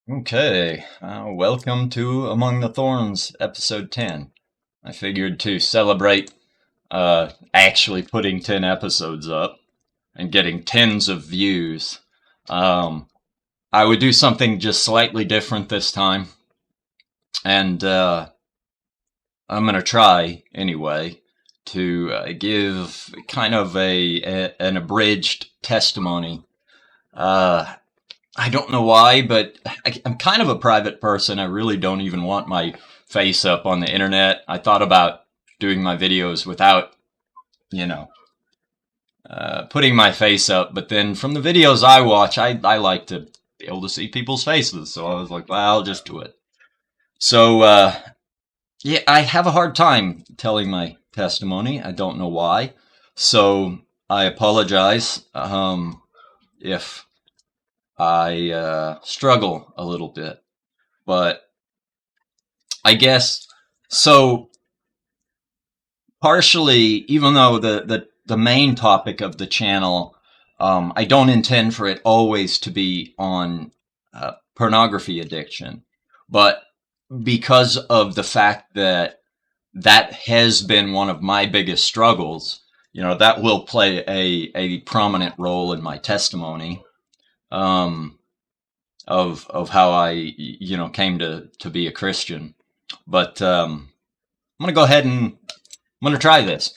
Okay, welcome to Among the Thorns, episode 10. I figured to celebrate actually putting 10 episodes up and getting tens of views, um, I would do something just slightly different this time. And I'm going to try, anyway, to give kind of an abridged testimony. I don't know why, but I'm kind of a private person. I really don't even want my face up on the internet. I thought about doing my videos without, you know, putting my face up. But then from the videos I watch, I like to be able to see people's faces. So I was like, well, I'll just do it. So, yeah, I have a hard time telling my testimony. I don't know why. So I apologize if I struggle a little bit. But I guess so. Partially, even though the main topic of the channel, I don't intend for it always to be on pornography addiction, but because of the fact that that has been one of my biggest struggles, that will play a prominent role in my testimony. Of how I came to be a Christian. But I'm gonna go ahead and I'm gonna try this.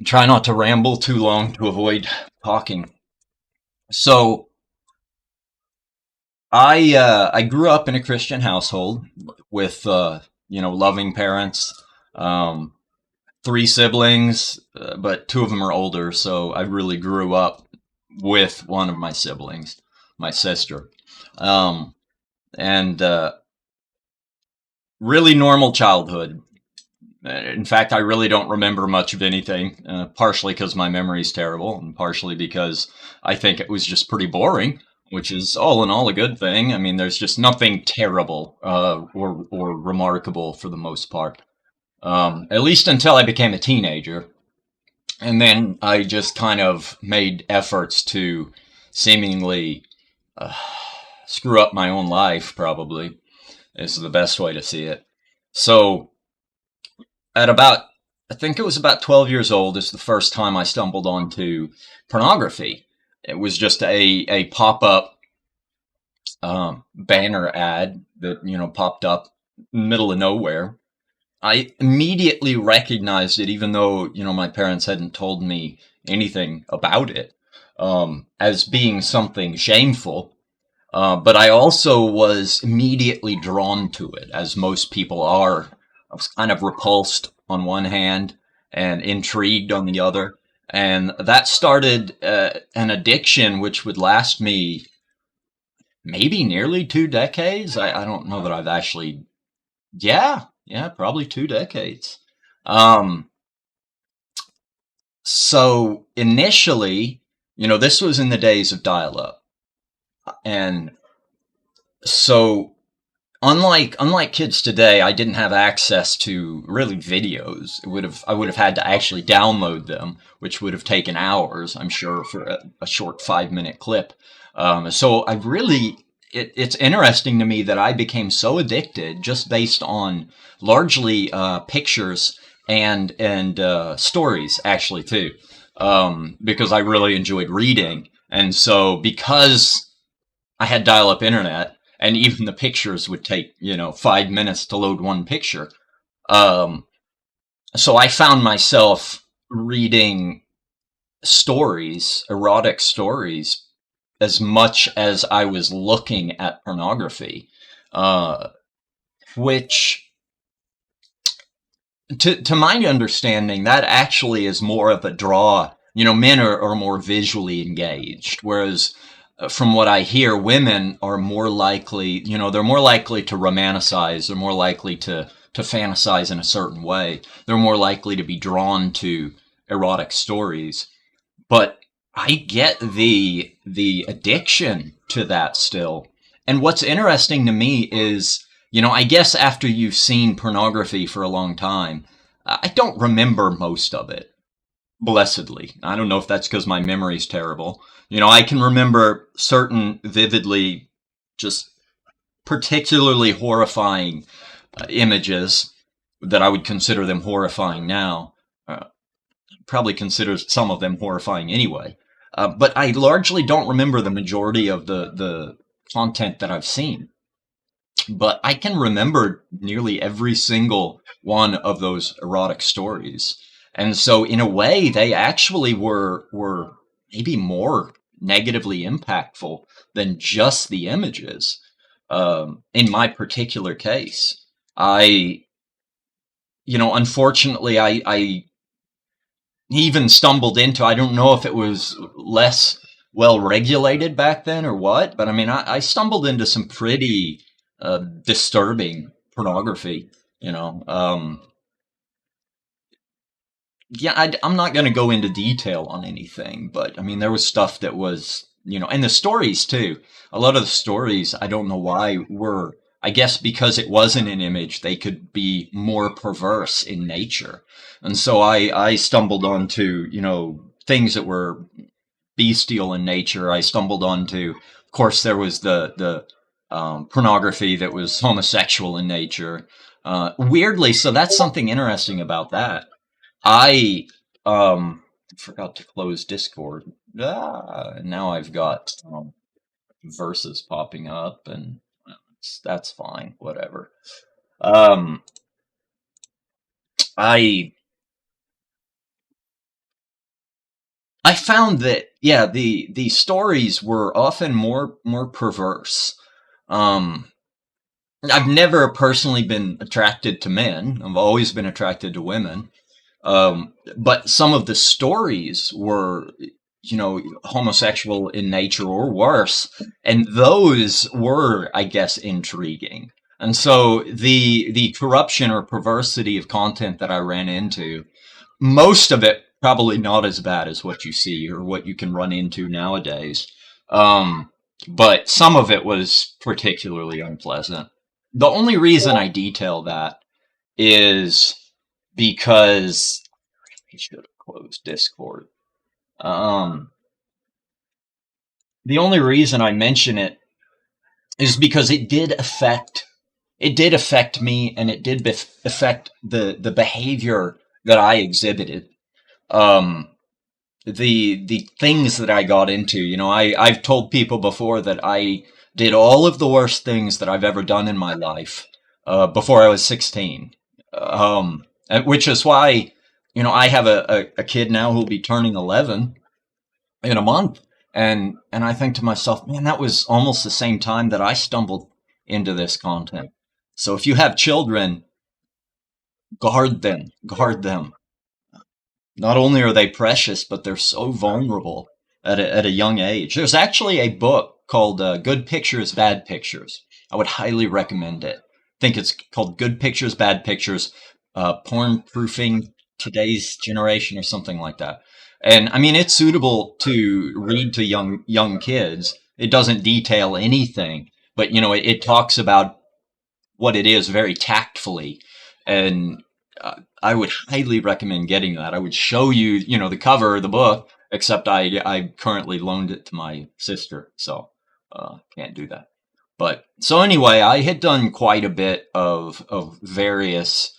Try not to ramble too long to avoid talking. So I grew up in a Christian household with loving parents, three siblings, but two of them are older, so I really grew up with one of my siblings, my sister. And really normal childhood. In fact, I really don't remember much of anything, partially because my memory's terrible, and partially because I think it was just pretty boring, which is all in all a good thing. I mean, there's just nothing terrible or remarkable for the most part, at least until I became a teenager. And then I just kind of made efforts to seemingly screw up my own life, probably, is the best way to see it. So at I think it was about 12 years old, is the first time I stumbled onto pornography. It was just a pop-up banner ad that, popped up in the middle of nowhere. I immediately recognized it, even though, my parents hadn't told me anything about it, as being something shameful. But I also was immediately drawn to it, as most people are. I was kind of repulsed on one hand and intrigued on the other. And that started an addiction which would last me maybe nearly 2 decades. I don't know that I've actually, yeah, probably 2 decades. So initially, this was in the days of dial-up. And so unlike kids today, I didn't have access to really videos. I would have had to actually download them, which would have taken hours, I'm sure, for a short 5-minute clip. So it's interesting to me that I became so addicted just based on largely pictures and stories, actually, too, because I really enjoyed reading. And so because I had dial-up internet, and even the pictures would take, 5 minutes to load one picture. So I found myself reading stories, erotic stories, as much as I was looking at pornography, which, to my understanding, that actually is more of a draw. Men are more visually engaged, whereas from what I hear, women are more likely, they're more likely to romanticize. They're more likely to fantasize in a certain way. They're more likely to be drawn to erotic stories. But I get the addiction to that still. And what's interesting to me is, I guess after you've seen pornography for a long time, I don't remember most of it. Blessedly. I don't know if that's because my memory's terrible. I can remember certain vividly just particularly horrifying images that I would consider them horrifying now. Probably consider some of them horrifying anyway. But I largely don't remember the majority of the content that I've seen. But I can remember nearly every single one of those erotic stories. And so in a way, they actually were maybe more negatively impactful than just the images. In my particular case, unfortunately, I even stumbled into, I don't know if it was less well regulated back then or what, but I mean, I stumbled into some pretty disturbing pornography, I'm not going to go into detail on anything, but I mean, there was stuff that was, and the stories too. A lot of the stories, I don't know why, were, I guess because it wasn't an image, they could be more perverse in nature. And so I stumbled onto, things that were bestial in nature. I stumbled onto, of course, there was the pornography that was homosexual in nature. Weirdly, so that's something interesting about that. I forgot to close Discord. Now I've got verses popping up, and that's fine. Whatever. I found that the stories were often more perverse. I've never personally been attracted to men. I've always been attracted to women. But some of the stories were, homosexual in nature or worse, and those were, I guess, intriguing. And so the corruption or perversity of content that I ran into, most of it probably not as bad as what you see or what you can run into nowadays. But some of it was particularly unpleasant. The only reason I detail that is because I should have closed Discord. The only reason I mention it is because it did affect me, and it did affect the behavior that I exhibited. The things that I got into, I've told people before that I did all of the worst things that I've ever done in my life before I was 16. Which is why, I have a kid now who'll be turning 11 in a month. And I think to myself, man, that was almost the same time that I stumbled into this content. So if you have children, guard them. Not only are they precious, but they're so vulnerable at a young age. There's actually a book called Good Pictures, Bad Pictures. I would highly recommend it. I think it's called Good Pictures, Bad Pictures, Porn Proofing Today's Generation or something like that. And I mean, it's suitable to read to young kids. It doesn't detail anything, but it talks about what it is very tactfully. And I would highly recommend getting that. I would show you, the cover of the book, except I currently loaned it to my sister, so can't do that. But so anyway, I had done quite a bit of various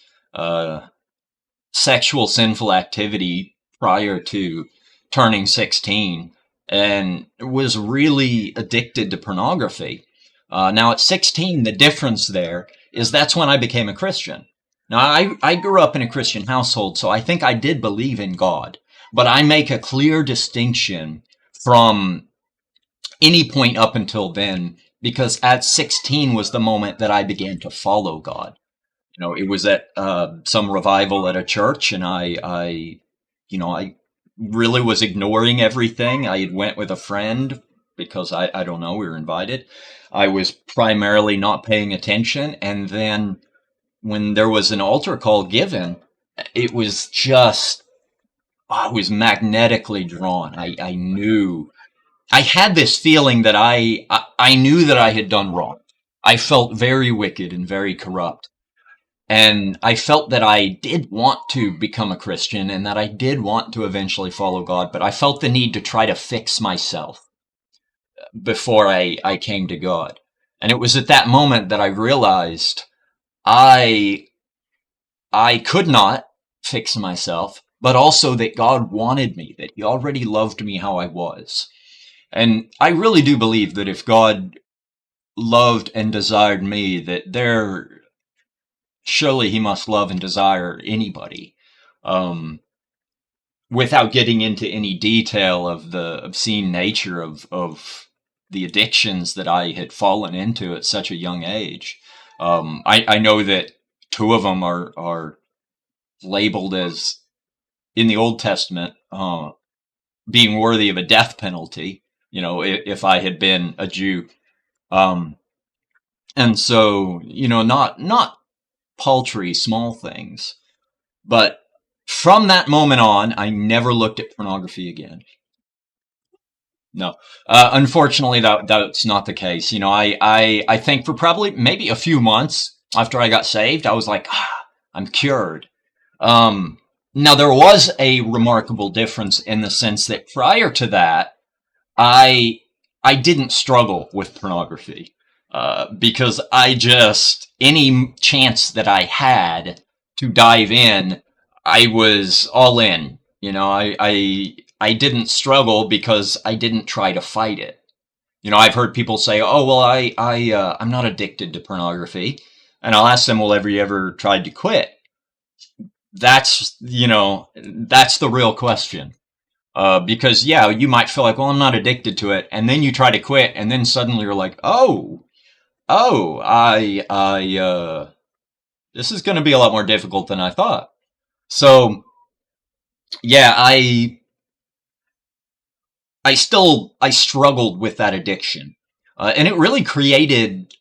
sexual sinful activity prior to turning 16, and was really addicted to pornography. Now at 16, the difference there is that's when I became a Christian. Now, I grew up in a Christian household, so I think I did believe in God. But I make a clear distinction from any point up until then, because at 16 was the moment that I began to follow God. It was at some revival at a church, and I really was ignoring everything. I had went with a friend because I don't know, we were invited. I was primarily not paying attention, and then when there was an altar call given, it was just, I was magnetically drawn. I knew, I had this feeling that I knew that I had done wrong. I felt very wicked and very corrupt. And I felt that I did want to become a Christian and that I did want to eventually follow God, but I felt the need to try to fix myself before I came to God. And it was at that moment that I realized I I could not fix myself, but also that God wanted me, that He already loved me how I was. And I really do believe that if God loved and desired me, that surely He must love and desire anybody. Without getting into any detail of the obscene nature of the addictions that I had fallen into at such a young age. I know that two of them are labeled as, in the Old Testament, being worthy of a death penalty, if I had been a Jew. And so, not paltry, small things. But from that moment on, I never looked at pornography again. No, unfortunately, that's not the case. I think for probably maybe a few months after I got saved, I was like, I'm cured. Now there was a remarkable difference in the sense that prior to that, I didn't struggle with pornography because any chance that I had to dive in, I was all in. I didn't struggle because I didn't try to fight it. I've heard people say, "Oh, well, I'm not addicted to pornography," and I'll ask them, "Well, have you ever tried to quit?" That's the real question. Because yeah, you might feel like, well, I'm not addicted to it, and then you try to quit, and then suddenly you're like, this is going to be a lot more difficult than I thought. So yeah, I struggled with that addiction, and it really created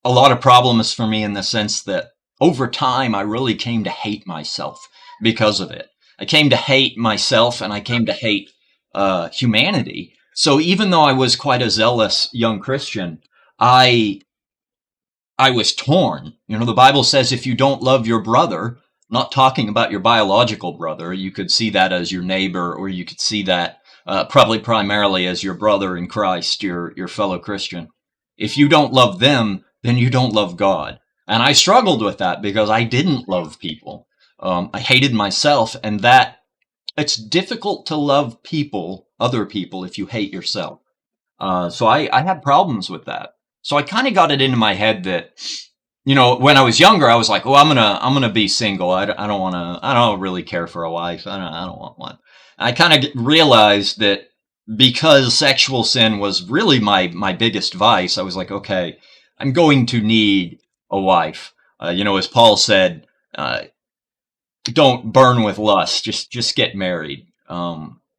a lot of problems for me in the sense that over time I really came to hate myself because of it. I came to hate myself, and I came to hate humanity. So even though I was quite a zealous young Christian, I was torn. The Bible says if you don't love your brother, not talking about your biological brother, you could see that as your neighbor, or you could see that probably primarily as your brother in Christ, your fellow Christian. If you don't love them, then you don't love God. And I struggled with that because I didn't love people. I hated myself, and that it's difficult to love other people, if you hate yourself. So I had problems with that. So I kind of got it into my head that, when I was younger, I was like, "Oh, I'm gonna be single. I don't really care for a wife. I don't want one." I kind of realized that because sexual sin was really my biggest vice, I was like, okay, I'm going to need a wife. As Paul said, don't burn with lust. Just get married.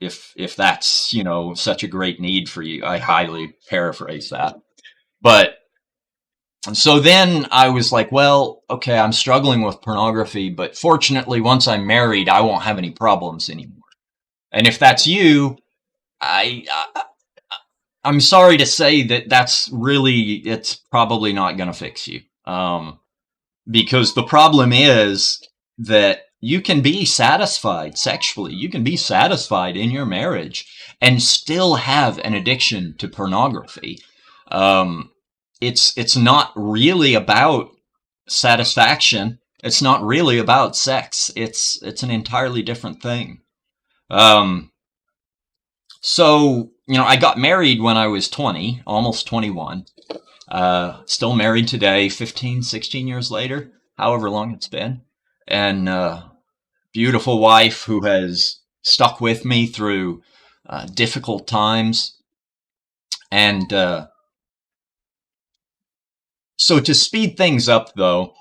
If that's such a great need for you, I highly paraphrase that. But so then I was like, well, okay, I'm struggling with pornography, but fortunately, once I'm married, I won't have any problems anymore. And if that's you, I'm sorry to say it's probably not going to fix you. Because the problem is that you can be satisfied sexually. You can be satisfied in your marriage and still have an addiction to pornography. It's not really about satisfaction. It's not really about sex. It's an entirely different thing. So, I got married when I was 20, almost 21. Still married today, 15, 16 years later, however long it's been. And beautiful wife who has stuck with me through difficult times. And so to speed things up, though,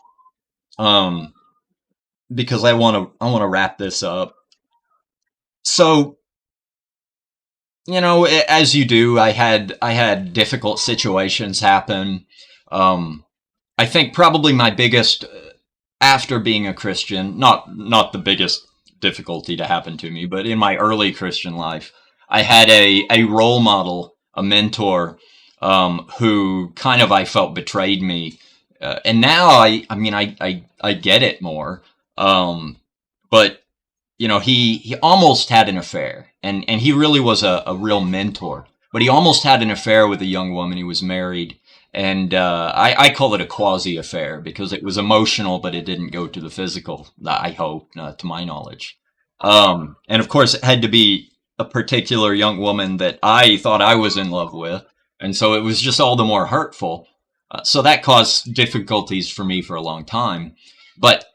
because I want to wrap this up. So, as you do, I had difficult situations happen. I think probably my biggest, after being a Christian, not the biggest difficulty to happen to me, but in my early Christian life, I had a role model, a mentor, who kind of I felt betrayed me. And now I get it more. But he almost had an affair, and he really was a real mentor, but he almost had an affair with a young woman. He was married, And I call it a quasi affair because it was emotional, but it didn't go to the physical. I hope, to my knowledge. And of course, it had to be a particular young woman that I thought I was in love with, and so it was just all the more hurtful. So that caused difficulties for me for a long time. But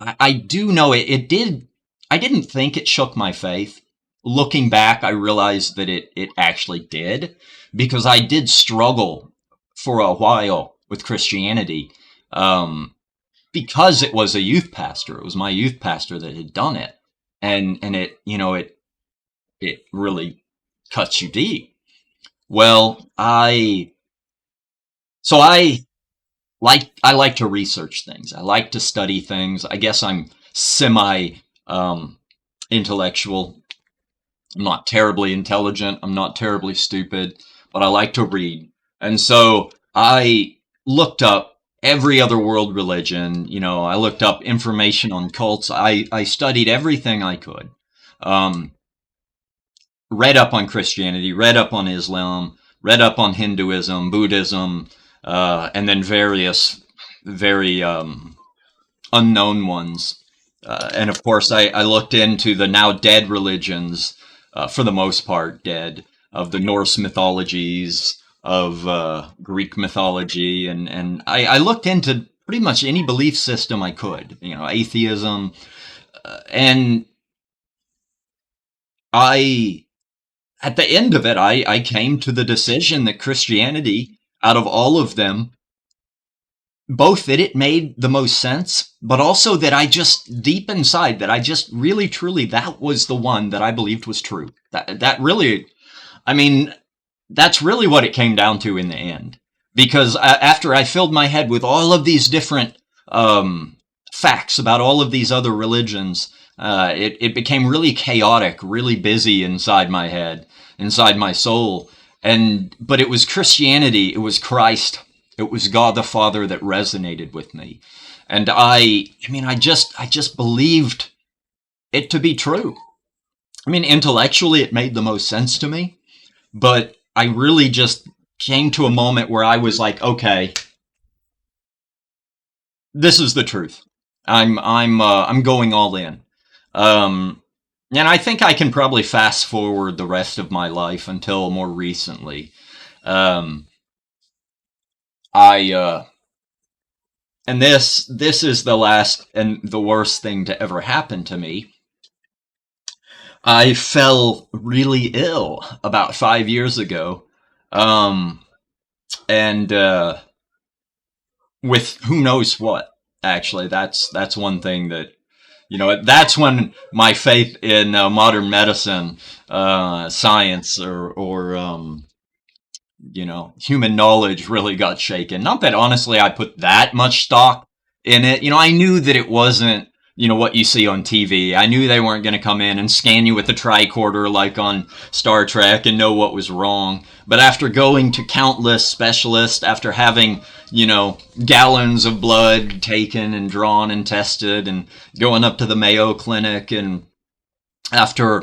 I do know it did. I didn't think it shook my faith. Looking back, I realized that it actually did, because I did struggle for a while with Christianity, because it was a youth pastor. It was my youth pastor that had done it, and it it really cuts you deep. Well, I I like to research things. I like to study things. I guess I'm semi intellectual. I'm not terribly intelligent. I'm not terribly stupid, but I like to read. And so I looked up every other world religion. I looked up information on cults. I studied everything I could. Um, Read up on Christianity, read up on Islam, read up on Hinduism, Buddhism, and then various very unknown ones. And of course, I looked into the now dead religions, for the most part dead, of the Norse mythologies, of Greek mythology, and I looked into pretty much any belief system I could, atheism, and at the end of it, I came to the decision that Christianity, out of all of them, both that it made the most sense, but also that I just, deep inside, that I just really, truly, that was the one that I believed was true. That really, I mean, that's really what it came down to in the end. Because after I filled my head with all of these different facts about all of these other religions, it became really chaotic, really busy inside my head, inside my soul. But it was Christianity, it was Christ, it was God the Father that resonated with me. And I just believed it to be true. I mean, intellectually, it made the most sense to me, but I really just came to a moment where I was like, okay, this is the truth. I'm going all in. And I think I can probably fast forward the rest of my life until more recently. Um, and this is the last and the worst thing to ever happen to me. I fell really ill about 5 years ago, um, and with who knows what. Actually, that's one thing that, that's when my faith in modern medicine, science, or human knowledge really got shaken. Not that honestly I put that much stock in it. I knew that it wasn't, what you see on TV. I knew they weren't going to come in and scan you with a tricorder like on Star Trek and know what was wrong. But after going to countless specialists, after having, gallons of blood taken and drawn and tested, and going up to the Mayo Clinic, and after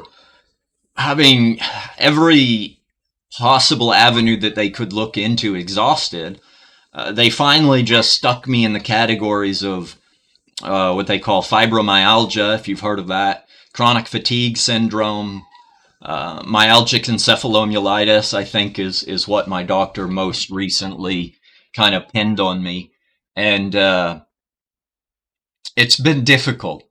having every possible avenue that they could look into exhausted, they finally just stuck me in the categories of what they call fibromyalgia, if you've heard of that, chronic fatigue syndrome, myalgic encephalomyalitis, I think is what my doctor most recently kind of pinned on me. And it's been difficult.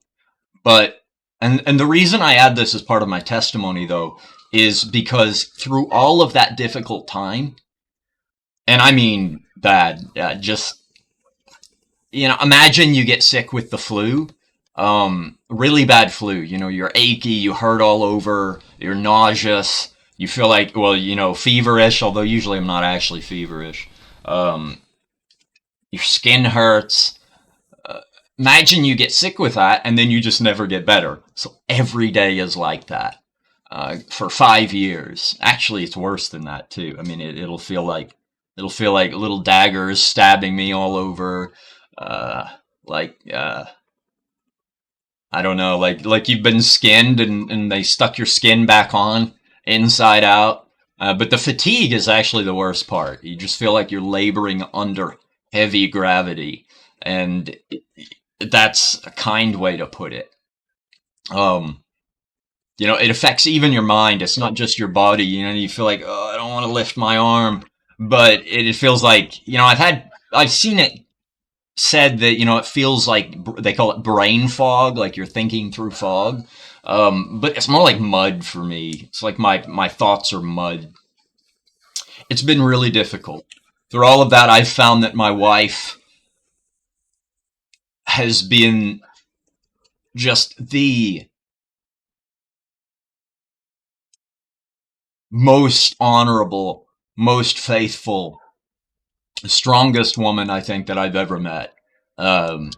But and the reason I add this as part of my testimony, though, is because through all of that difficult time, and I mean bad, just, imagine you get sick with the flu, really bad flu, you're achy, you hurt all over, you're nauseous, you feel like, well, feverish, although usually I'm not actually feverish. Your skin hurts. Imagine you get sick with that and then you just never get better. So every day is like that. For 5 years. Actually, it's worse than that too. I mean, it'll feel like little daggers stabbing me all over. Like I don't know, like you've been skinned and they stuck your skin back on inside out. But the fatigue is actually the worst part. You just feel like you're laboring under heavy gravity, and that's a kind way to put it. Um, it affects even your mind. It's not just your body. You feel like, oh, I don't want to lift my arm, but it feels like, I've seen it said that, it feels like they call it brain fog, like you're thinking through fog. But it's more like mud for me. It's like my thoughts are mud. It's been really difficult. Through all of that, I've found that my wife has been just the most honorable, most faithful, strongest woman I think that I've ever met. Um,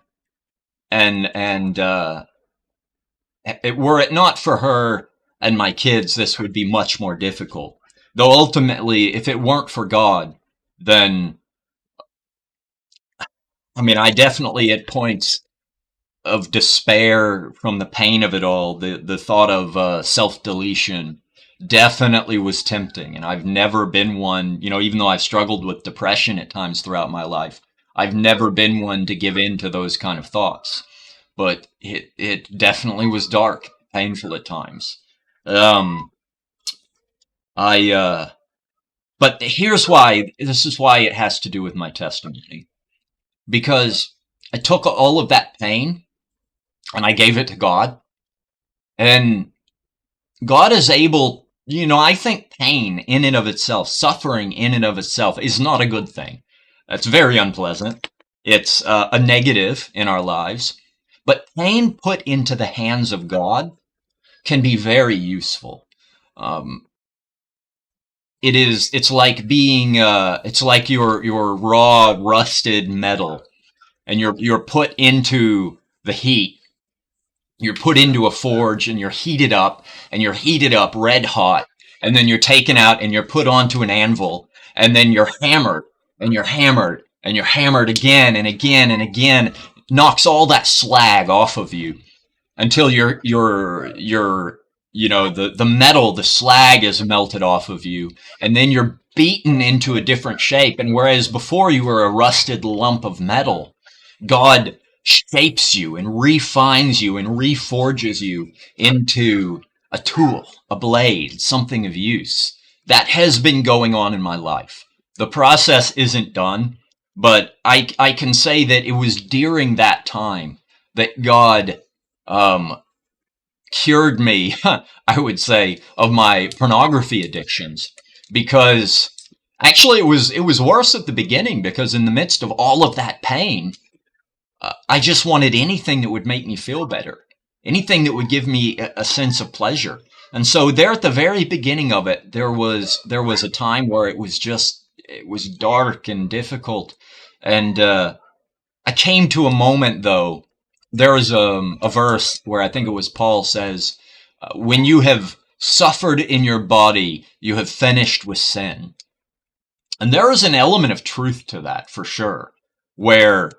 and were it not for her and my kids, this would be much more difficult. Though ultimately, if it weren't for God, then, I mean, I definitely at points of despair from the pain of it all, the thought of self-deletion definitely was tempting. And I've never been one, even though I've struggled with depression at times throughout my life, I've never been one to give in to those kind of thoughts. But it definitely was dark, painful at times. Um, I but here's why. This is why it has to do with my testimony, because I took all of that pain and I gave it to God, and God is able. I think pain in and of itself, suffering in and of itself, is not a good thing. That's very unpleasant. It's a negative in our lives. But pain put into the hands of God can be very useful. Um, it's like being, it's like your raw, rusted metal, and you're put into the heat. You're put into a forge, and you're heated up, red hot, and then you're taken out and you're put onto an anvil, and then you're hammered, and you're hammered, and you're hammered again and again and again, knocks all that slag off of you until the metal, the slag is melted off of you, and then you're beaten into a different shape. And whereas before you were a rusted lump of metal, God shapes you and refines you and reforges you into a tool, a blade, something of use. That has been going on in my life. The process isn't done, but I can say that it was during that time that God cured me, I would say, of my pornography addictions. Because actually it was worse at the beginning, because in the midst of all of that pain, I just wanted anything that would make me feel better, anything that would give me a sense of pleasure. And so there at the very beginning of it, there was a time where it was dark and difficult. And I came to a moment, though. There is a verse where I think it was Paul says, when you have suffered in your body, you have finished with sin. And there is an element of truth to that, for sure, where,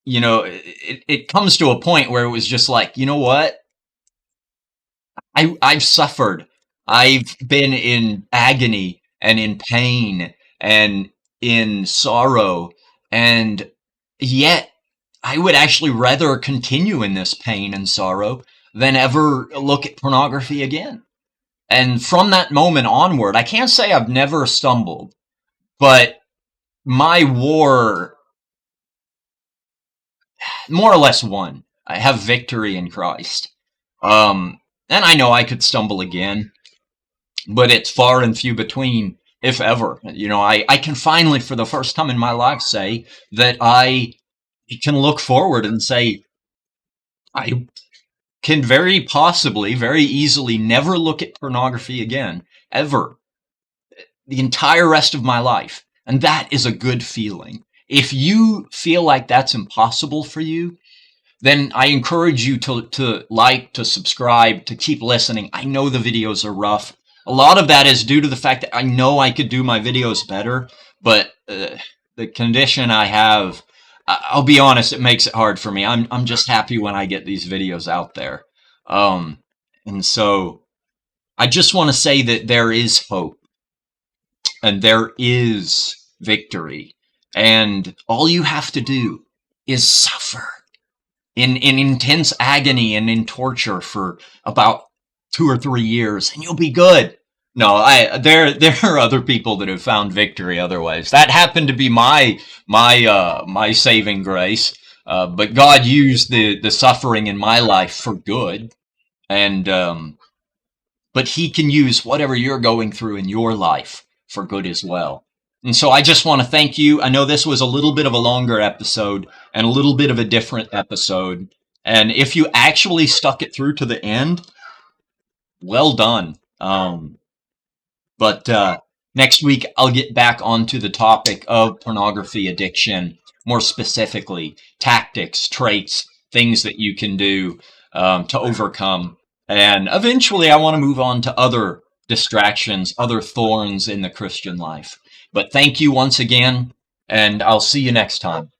it comes to a point where it was just like, you know what? I've suffered. I've been in agony and in pain and in sorrow, and yet I would actually rather continue in this pain and sorrow than ever look at pornography again. And from that moment onward, I can't say I've never stumbled, but my war more or less won. I have victory in Christ. And I know I could stumble again, but it's far and few between, if ever. I can finally, for the first time in my life, say that I can look forward and say, I can very possibly, very easily never look at pornography again, ever, the entire rest of my life. And that is a good feeling. If you feel like that's impossible for you, then I encourage you to like, to subscribe, to keep listening. I know the videos are rough. A lot of that is due to the fact that I know I could do my videos better, but the condition I have, I'll be honest, it makes it hard for me. I'm just happy when I get these videos out there. And so I just want to say that there is hope and there is victory. And all you have to do is suffer in intense agony and in torture for about 2 or 3 years, and you'll be good. No, there are other people that have found victory otherwise. That happened to be my saving grace. But God used the suffering in my life for good, and but He can use whatever you're going through in your life for good as well. And so I just want to thank you. I know this was a little bit of a longer episode and a little bit of a different episode. And if you actually stuck it through to the end, well done. But next week, I'll get back onto the topic of pornography addiction, more specifically, tactics, traits, things that you can do to overcome. And eventually, I want to move on to other distractions, other thorns in the Christian life. But thank you once again, and I'll see you next time.